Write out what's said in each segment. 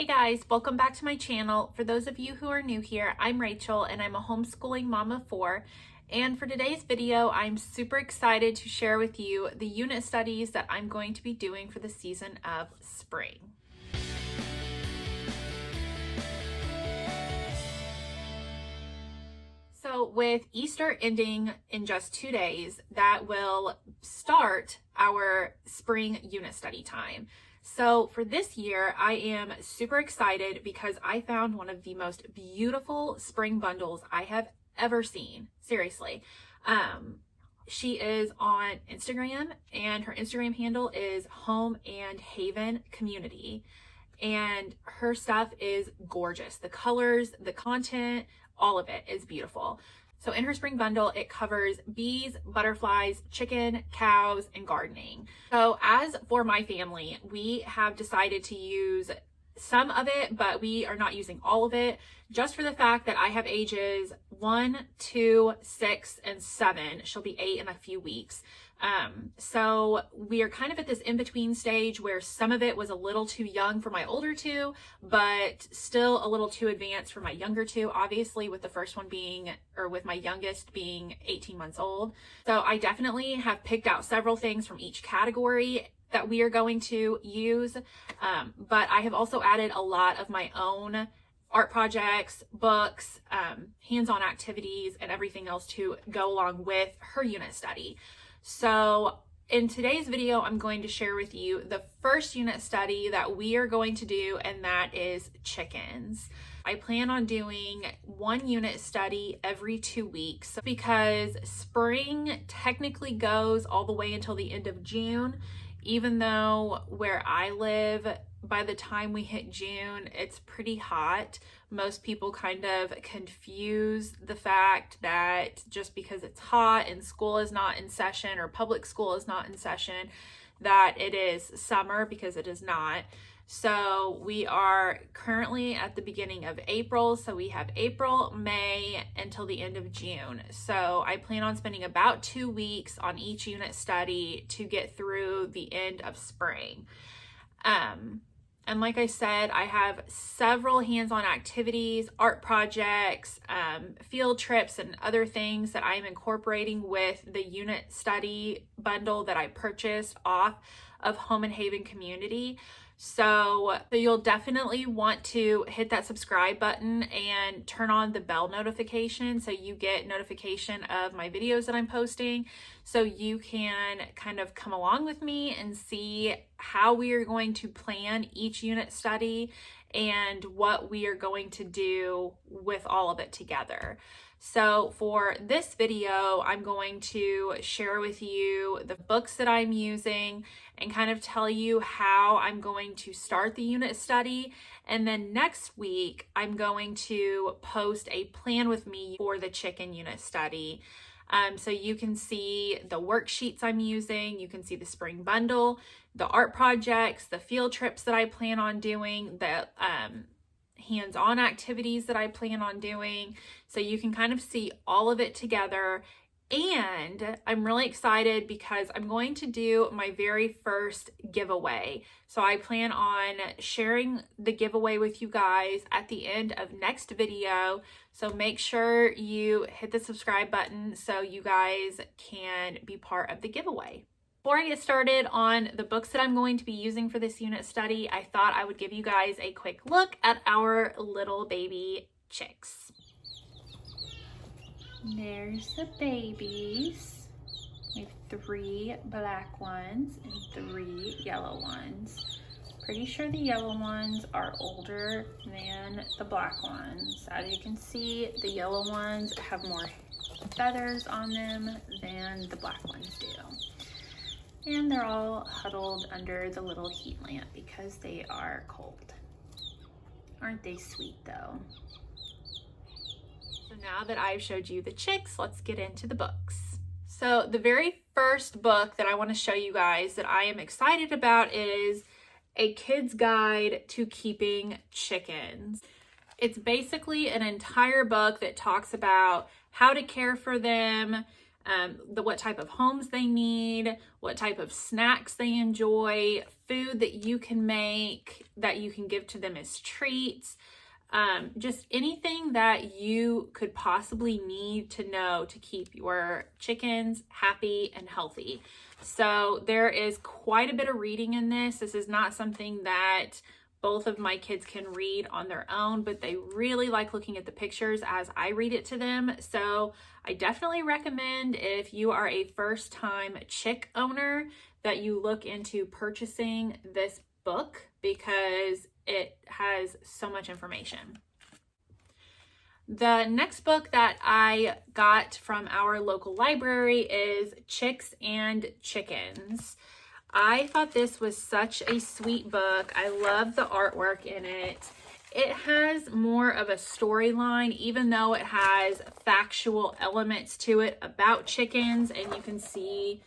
Hey guys, welcome back to my channel. For those of you who are new here, I'm Rachel and I'm a homeschooling mom of 4. And for today's video, I'm super excited to share with you the unit studies that I'm going to be doing for the season of spring. So with Easter ending in just 2 days, that will start our spring unit study time. So for this year, I am super excited because I found one of the most beautiful spring bundles I have ever seen. Seriously. She is on Instagram and her Instagram handle is Home and Haven Community. And her stuff is gorgeous. The colors, the content, all of it is beautiful. So in her spring bundle, it covers bees, butterflies, chicken, cows, and gardening. So as for my family, we have decided to use some of it, but we are not using all of it, just for the fact that I have ages 1, 2, 6, and 7. She'll be 8 in a few weeks. So we are kind of at this in-between stage where some of it was a little too young for my older 2, but still a little too advanced for my younger 2, obviously with the first one being, or with my youngest being 18 months old. So I definitely have picked out several things from each category that we are going to use, but I have also added a lot of my own art projects, books, hands-on activities, and everything else to go along with her unit study. So in today's video, I'm going to share with you the first unit study that we are going to do, and that is chickens. I plan on doing one unit study every 2 weeks because spring technically goes all the way until the end of June, even though where I live, by the time we hit June, it's pretty hot. Most people kind of confuse the fact that just because it's hot and school is not in session or public school is not in session, that it is summer, because it is not. So we are currently at the beginning of April. So we have April, May, until the end of June. So I plan on spending about 2 weeks on each unit study to get through the end of spring. And like I said, I have several hands-on activities, art projects, field trips, and other things that I'm incorporating with the unit study bundle that I purchased off of Home and Haven Community. So you'll definitely want to hit that subscribe button and turn on the bell notification so you get notification of my videos that I'm posting, so you can kind of come along with me and see how we are going to plan each unit study and what we are going to do with all of it together. So for this video, I'm going to share with you the books that I'm using and kind of tell you how I'm going to start the unit study. And then next week, I'm going to post a plan with me for the chicken unit study. So you can see the worksheets I'm using, you can see the spring bundle, the art projects, the field trips that I plan on doing, the hands-on activities that I plan on doing, so you can kind of see all of it together. And I'm really excited because I'm going to do my very first giveaway. So I plan on sharing the giveaway with you guys at the end of next video. So make sure you hit the subscribe button so you guys can be part of the giveaway. Before I get started on the books that I'm going to be using for this unit study, I thought I would give you guys a quick look at our little baby chicks. There's the babies. We have 3 black ones and 3 yellow ones. Pretty sure the yellow ones are older than the black ones. As you can see, the yellow ones have more feathers on them than the black ones do. And they're all huddled under the little heat lamp because they are cold. Aren't they sweet though? So now that I've showed you the chicks, let's get into the books. So the very first book that I want to show you guys that I am excited about is A Kid's Guide to Keeping Chickens. It's basically an entire book that talks about how to care for them, what type of homes they need, what type of snacks they enjoy, food that you can make that you can give to them as treats, just anything that you could possibly need to know to keep your chickens happy and healthy. So there is quite a bit of reading in this. This is not something that both of my kids can read on their own, but they really like looking at the pictures as I read it to them. So I definitely recommend, if you are a first-time chick owner, that you look into purchasing this book because it has so much information. The next book that I got from our local library is Chicks and Chickens. I thought this was such a sweet book. I love the artwork in it. It has more of a storyline, even though it has factual elements to it about chickens, and you can see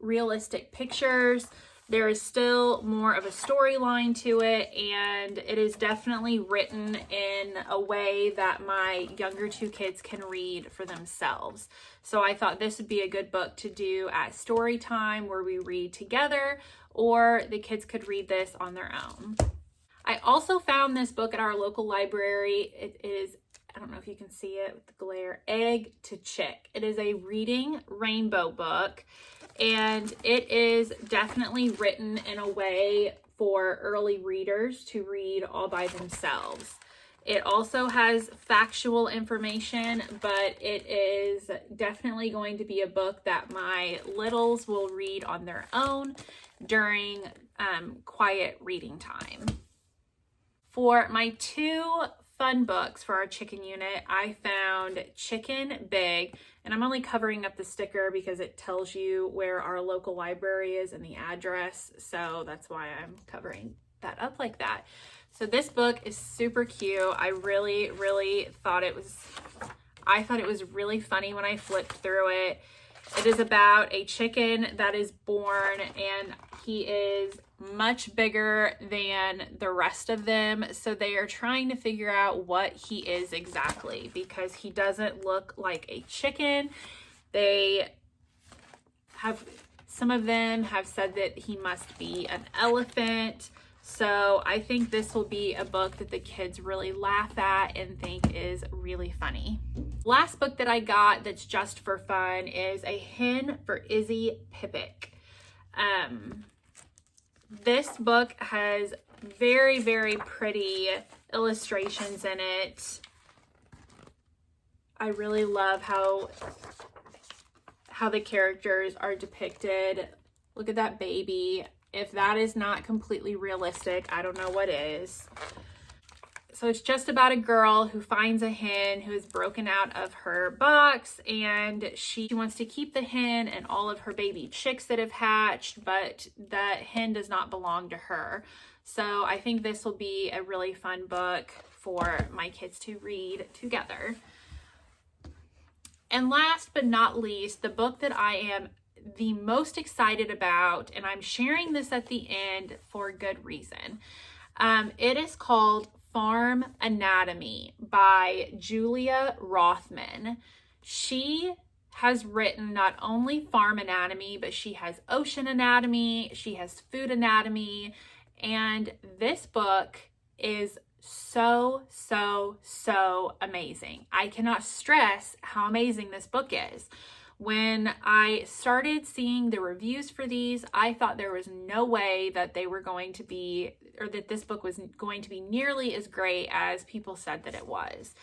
realistic pictures. There is still more of a storyline to it, and it is definitely written in a way that my younger two kids can read for themselves. So I thought this would be a good book to do at story time, where we read together, or the kids could read this on their own. I also found this book at our local library. It is, I don't know if you can see it with the glare, Egg to Chick. It is a reading rainbow book, and it is definitely written in a way for early readers to read all by themselves. It also has factual information, but it is definitely going to be a book that my littles will read on their own during quiet reading time. For my two fun books for our chicken unit, I found Chicken Big, and I'm only covering up the sticker because it tells you where our local library is and the address, so that's why I'm covering that up like that. So this book is super cute. I really thought it was really funny when I flipped through it. It is about a chicken that is born, and he is much bigger than the rest of them. So they are trying to figure out what he is exactly, because he doesn't look like a chicken. Some of them have said that he must be an elephant. So I think this will be a book that the kids really laugh at and think is really funny. Last book that I got that's just for fun is A Hen for Izzy Pippic. This book has very pretty illustrations in it. I really love how the characters are depicted. Look at that baby. If that is not completely realistic, I don't know what is. So it's just about a girl who finds a hen who is broken out of her box, and she wants to keep the hen and all of her baby chicks that have hatched, but that hen does not belong to her. So I think this will be a really fun book for my kids to read together. And last but not least, the book that I am the most excited about, and I'm sharing this at the end for good reason. It is called Farm Anatomy by Julia Rothman. She has written not only Farm Anatomy, but she has Ocean Anatomy, she has Food Anatomy, and this book is so amazing. I cannot stress how amazing this book is. When I started seeing the reviews for these, I thought there was no way that they were going to be, or that this book was going to be nearly as great as people said that it was.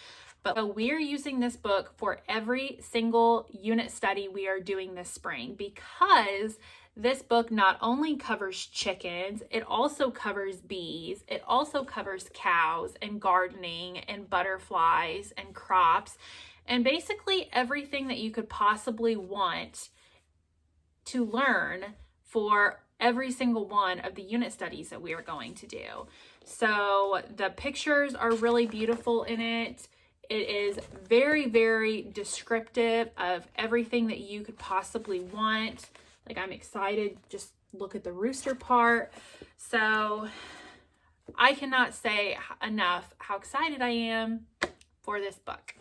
But we're using this book for every single unit study we are doing this spring, because this book not only covers chickens, it also covers bees, it also covers cows and gardening and butterflies and crops, and basically everything that you could possibly want to learn for every single one of the unit studies that we are going to do. So the pictures are really beautiful in it. It is very descriptive of everything that you could possibly want. Like, I'm excited. Just look at the rooster part. So I cannot say enough how excited I am for this book.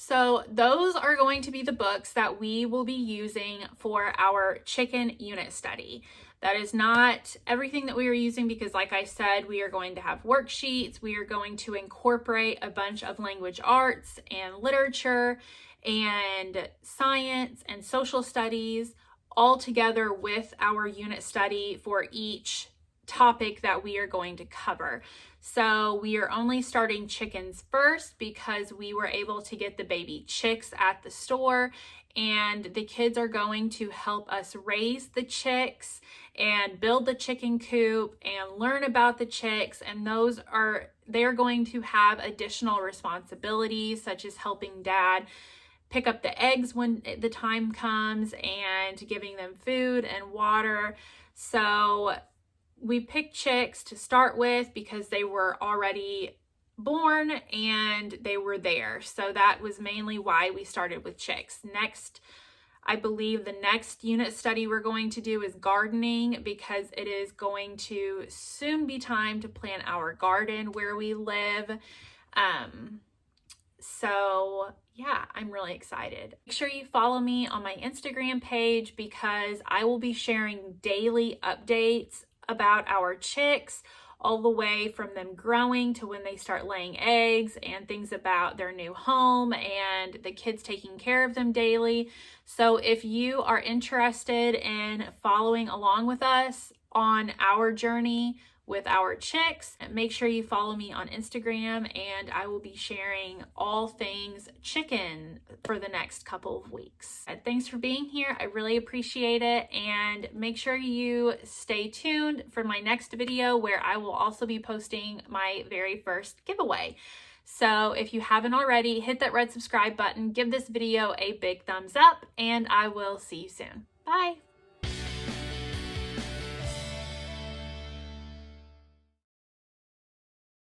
So those are going to be the books that we will be using for our chicken unit study. That is not everything that we are using because, like I said, we are going to have worksheets. We are going to incorporate a bunch of language arts and literature and science and social studies all together with our unit study for each topic that we are going to cover. So we are only starting chickens first because we were able to get the baby chicks at the store, and the kids are going to help us raise the chicks and build the chicken coop and learn about the chicks. And they're going to have additional responsibilities such as helping dad pick up the eggs when the time comes and giving them food and water. So we picked chicks to start with because they were already born and they were there. So that was mainly why we started with chicks. Next, I believe the next unit study we're going to do is gardening because it is going to soon be time to plant our garden where we live. So yeah, I'm really excited. Make sure you follow me on my Instagram page because I will be sharing daily updates about our chicks, all the way from them growing to when they start laying eggs, and things about their new home and the kids taking care of them daily. So if you are interested in following along with us on our journey with our chicks, make sure you follow me on Instagram, and I will be sharing all things chicken for the next couple of weeks. Thanks for being here. I really appreciate it, and make sure you stay tuned for my next video where I will also be posting my very first giveaway. So if you haven't already, hit that red subscribe button, give this video a big thumbs up, and I will see you soon. Bye.